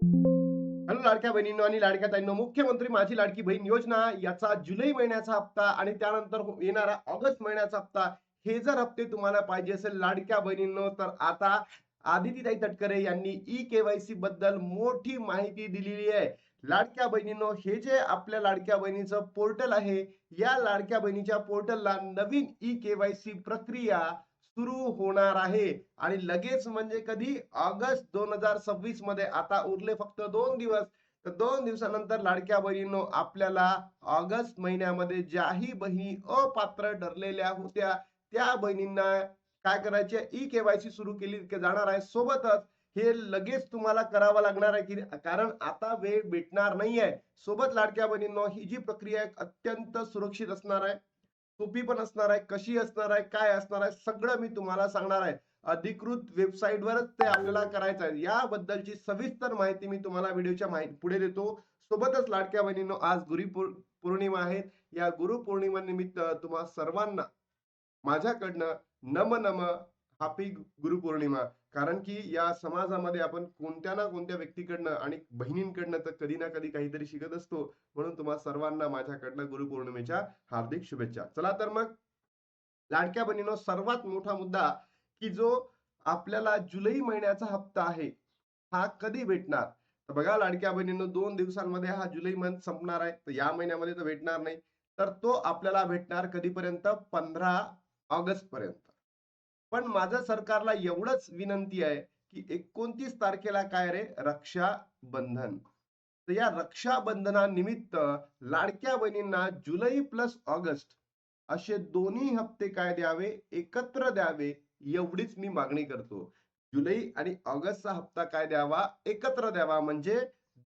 Hello लाडक्या बहिणींनो आणि लाडक्या ताईंनो, मुख्यमंत्री माझी लाडकी बहीण योजना याचा जुलै महिन्याचा हप्ता आणि त्यानंतर येणारा ऑगस्ट महिन्याचा हप्ता, हे जर हप्ते तुम्हाला पाहिजे असेल लाडक्या बहिणींनो, तर आता आदितीताई तटकरे यांनी ई-केवायसी बद्दल मोठी माहिती दिलेली आहे. लाडक्या बहिणींनो, हे जे आपल्या लाडक्या बहिणीचं पोर्टल आहे, या लाडक्या बहिणीच्या पोर्टलला नवीन ई-केवायसी प्रक्रिया सुरू होणार आहे आणि लगेच म्हणजे कधी ऑगस्ट 2026 मध्ये. आता उरले फक्त 2 दिवस. तर 2 दिवसानंतर लाडक्या बहिणींनो, आपल्याला ऑगस्ट महिन्यामध्ये ज्याही बहिणी अपात्र ठरलेल्या होत्या त्या बहिणींना काय करायचे, ई केवायसी सुरू केली जाणार आहे. सोबतच हे लगेच तुम्हाला करावं लागणार आहे, की कारण आता वेळ भेटणार नाहीये. सोबत लाडक्या बहिणींनो, ही जी प्रक्रिया आहे अत्यंत सुरक्षित असणार आहे, सोपी पण असणार आहे, कशी असणार आहे, काय असणार आहे, सगळं मी तुम्हाला सांगणार आहे. अधिकृत वेबसाईटवरच ते आपल्याला करायचं आहे. याबद्दलची सविस्तर माहिती मी तुम्हाला व्हिडिओच्या पुढे देतो. सोबतच लाडक्या बहिणींनो, आज गुरुपौर्णिमा आहे. या गुरुपौर्णिमेनिमित्त तुम्हा सर्वांना माझ्याकडनं नम नम हॅपी गुरुपौर्णिमा. कारण की या समाजामध्ये आपण कोणत्या ना कोणत्या व्यक्तीकडनं आणि बहिणींकडनं तर कधी ना कधी काहीतरी शिकत असतो. म्हणून तुम्हा सर्वांना माझ्याकडनं गुरुपौर्णिमेच्या हार्दिक शुभेच्छा. चला तर मग लाडक्या बहिणीनो, सर्वात मोठा मुद्दा की जो आपल्याला जुलै महिन्याचा हप्ता आहे, हा कधी भेटणार? तर बघा लाडक्या बहिणींनो, 2 दिवसांमध्ये हा जुलै मंथ संपणार आहे. तर या महिन्यामध्ये तर भेटणार नाही. तर तो आपल्याला भेटणार कधीपर्यंत? 15 ऑगस्ट पर्यंत. पण माझं सरकारला एवढंच विनंती आहे, की 29 तारखेला काय रे, रक्षाबंधन. तर या रक्षाबंधनानिमित्त लाडक्या बहिणींना जुलै प्लस ऑगस्ट असे दोन्ही हप्ते काय द्यावे, एकत्र द्यावे, एवढीच मी मागणी करतो. जुलै आणि ऑगस्टचा हप्ता काय द्यावा, एकत्र द्यावा. म्हणजे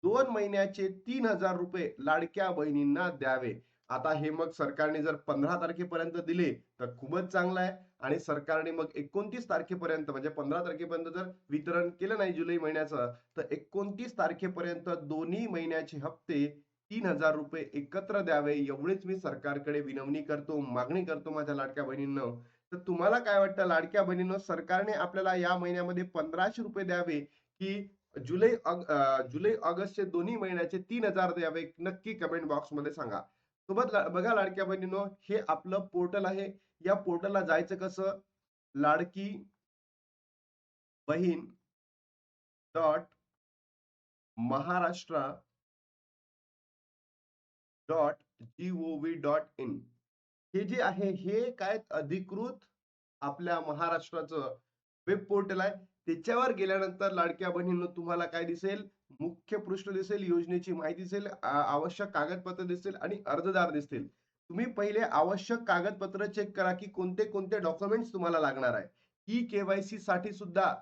2 महिन्याचे 3,000 रुपये लाडक्या बहिणींना द्यावे. आता हे मग सरकारने जर 15 तारखेपर्यंत दिले तर खूपच चांगलं आहे. आणि सरकारने मग 29 तारखेपर्यंत म्हणजे 15 तारखेपर्यंत जर वितरण केलं नाही जुलै महिन्याचं, तर 29 तारखेपर्यंत दोन्ही महिन्याचे हप्ते 3,000 रुपये एकत्र द्यावे, एवढीच मी सरकारकडे विनवणी करतो, मागणी करतो माझ्या लाडक्या बहिणींनो. तर तुम्हाला काय वाटतं लाडक्या बहिणींनो, सरकारने आपल्याला या महिन्यामध्ये 1,500 रुपये द्यावे, की जुलै ऑगस्टचे दोन्ही महिन्याचे 3,000 द्यावे? नक्की कमेंट बॉक्समध्ये सांगा. सोबत बघा लाडक्या बहिणींनो, हे आपलं पोर्टल आहे. या पोर्टलला जायचं कसं? Ladki Bahin dot Maharashtra dot gov.in. हे जे आहे, हे काय अधिकृत आपल्या महाराष्ट्राचं वेब पोर्टल आहे. त्याच्यावर गेल्यानंतर लाडक्या बहिणींनो, तुम्हाला काय दिसेल? मुख्य पृष्ठ दिसेल, योजनेची माहिती दिसेल, आवश्यक कागदपत्र दिसतील आणि अर्जदार दिसतील. तुम्ही पहिले आवश्यक कागदपत्र चेक करा, की कोणते कोणते डॉक्युमेंट्स तुम्हाला लागणार आहे. ई केवायसी साठी सुद्धा,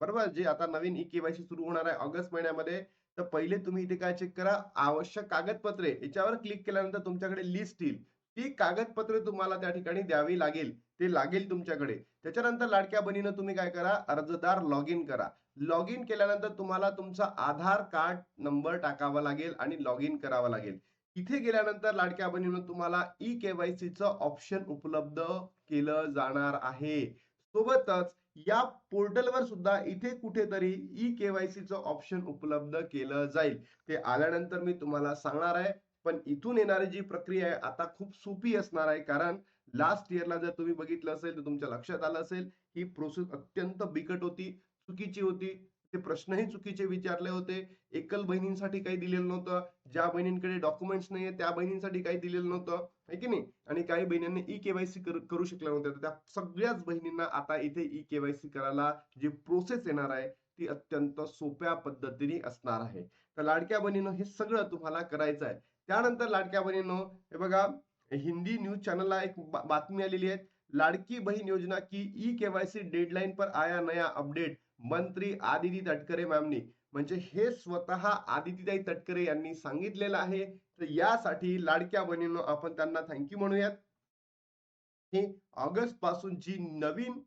बरोबर, जे आता नवीन ई केवायसी सुरू होणार आहे ऑगस्ट महिन्यामध्ये. तर पहिले तुम्ही इथे काय चेक करा, आवश्यक कागदपत्रे. याच्यावर क्लिक केल्यानंतर तुमच्याकडे लिस्ट येईल. ती कागदपत्रे तुम्हाला त्या ठिकाणी द्यावी लागेल. ते लागेल तुमच्याकडे. त्याच्यानंतर लाडक्या बहिणीनं तुम्ही काय करा, अर्जदार लॉग इन करा. लॉग इन केल्यानंतर तुम्हाला तुमचा आधार कार्ड नंबर टाकावा लागेल आणि लॉग इन करावं लागेल. इथे गेल्यानंतर लाडक्या बहिणीनं तुम्हाला ई केवायसीचं ऑप्शन उपलब्ध केलं जाणार आहे. सोबतच या पोर्टलवर सुद्धा इथे कुठेतरी ई केवायसीचं ऑप्शन उपलब्ध केलं जाईल. ते आल्यानंतर मी तुम्हाला सांगणार आहे. पण इथून येणारी जी प्रक्रिया आहे आता खूप सोपी असणार आहे. कारण लास्ट इयरला जर तुम्ही बघितलं असेल तर तुमच्या लक्षात आलं असेल, ही प्रोसेस अत्यंत बिकट होती, चुकीची होती. ते प्रश्नही चुकीचे विचारले होते. एकल बहिणींसाठी काही दिलेलं नव्हतं. ज्या बहिणींकडे डॉक्युमेंट्स नाहीये त्या बहिणींसाठी काही दिलेलं नव्हतं, है की नाही? आणि काही बहिणींनी ई केवायसी करू शकल्या नव्हत्या. तर त्या सगळ्याच बहिणींना आता इथे ई केवायसी करायला जी प्रोसेस येणार आहे, ती अत्यंत सोप्या पद्धतीने असणार आहे. तर लाडक्या बहिणींनो, हे सगळं तुम्हाला करायचं आहे. त्यानंतर लाडक्या बहिणींनो, हे बघा, हिंदी न्यूज चॅनलला एक बातमी आलेली आहे. लाडकी बहन योजना की ई केवायसी डेडलाइन पर आया नया अपडेट, मंत्री आदिती तटकरे मॅमनी. म्हणजे हे स्वतः आदितीताई तटकरे यांनी सांगितलेलं आहे. तर यासाठी लाडक्या बहिणींनो, आपण त्यांना थँक्यू म्हणूयात. ही ऑगस्ट पासून जी नवीन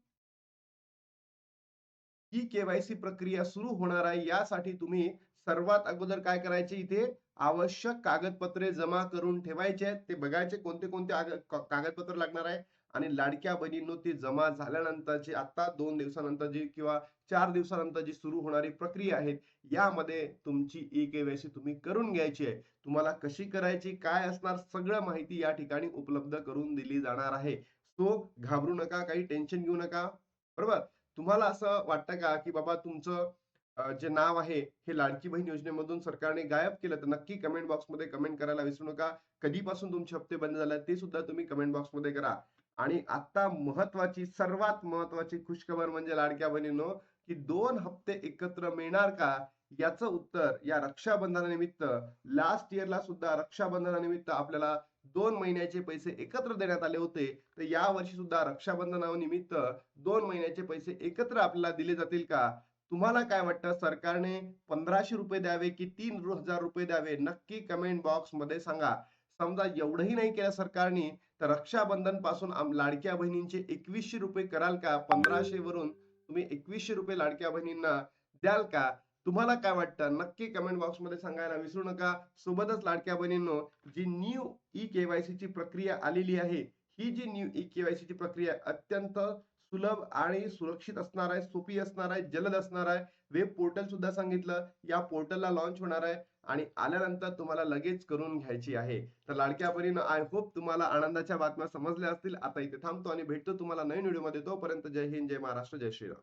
ई केवायसी प्रक्रिया सुरू होणार आहे, यासाठी तुम्ही सर्वात अगोदर काय करायचे, इथे आवश्यक कागदपत्रे जमा करून ठेवायचे आहेत. ते बघायचे कोणते कोणते कागदपत्र लागणार आहे. आणि लाडक्या बहिणींनो ती जमा झाल्यानंतरची आता 2 दिवसानंतर किंवा 4 दिवसानंतर जी सुरू होणारी प्रक्रिया आहे, यामध्ये तुमची ई-के-वाय-सी तुम्ही करून घ्यायची आहे. तुम्हाला कशी करायची, काय असणार, सगळं माहिती या ठिकाणी उपलब्ध करून दिली जाणार आहे. सो घाबरू नका, काही टेन्शन घेऊ नका. बरोबर? तुम्हाला असं वाटतं का, की बाबा तुमचं जे नाव आहे हे लाडकी बहीण योजनेमधून सरकारने गायब केलं, तर नक्की कमेंट बॉक्समध्ये कमेंट करायला विसरू नका. कधीपासून तुमचे हप्ते बंद झाले ते सुद्धा तुम्ही कमेंट बॉक्समध्ये करा. आणि आता महत्त्वाची, सर्वात महत्त्वाची खुशखबर म्हणजे लाडक्या बहिणींनो, की 2 हप्ते एकत्र मिळणार का? याचं उत्तर या रक्षाबंधनानिमित्त लास्ट इयरला सुद्धा रक्षाबंधनानिमित्त आपल्याला 2 महिन्याचे पैसे एकत्र देण्यात आले होते. तर यावर्षी सुद्धा रक्षाबंधनानिमित्त 2 महिन्याचे पैसे एकत्र आपल्याला दिले जातील का? तुम्हाला काय वाटतं, सरकारने ₹1500 द्यावे की ₹3000 द्यावे? नक्की कमेंट बॉक्समध्ये सांगा. समजा एवढंही नाही केलं सरकारने, तर रक्षाबंधन पासून लाडक्या बहिणींचे ₹2100 कराल का? 1500 वरून तुम्ही ₹2100 लाडक्या बहिणींना द्याल का? तुम्हाला काय वाटतं? नक्की कमेंट बॉक्समध्ये सांगायला विसरू नका. सोबतच लाडक्या बहिणींनो, जी न्यू ई-के-वाय-सीची प्रक्रिया आलेली आहे, ही जी न्यू ई-के-वाय-सीची प्रक्रिया अत्यंत सुलभ आणि सुरक्षित असणार आहे, सोपी असणार आहे, जलद असणार आहे. वेब पोर्टल सुद्धा सांगितलं. या पोर्टलला लॉन्च होणार आहे आणि आल्यानंतर तुम्हाला लगेच करून घ्यायची आहे. तर लाडक्या बहिणींनो, आय होप तुम्हाला आनंदाच्या बातम्या समजल्या असतील. आता इथे थांबतो आणि भेटतो तुम्हाला नवीन व्हिडिओमध्ये. तोपर्यंत जय हिंद, जय महाराष्ट्र, जय श्रीराम.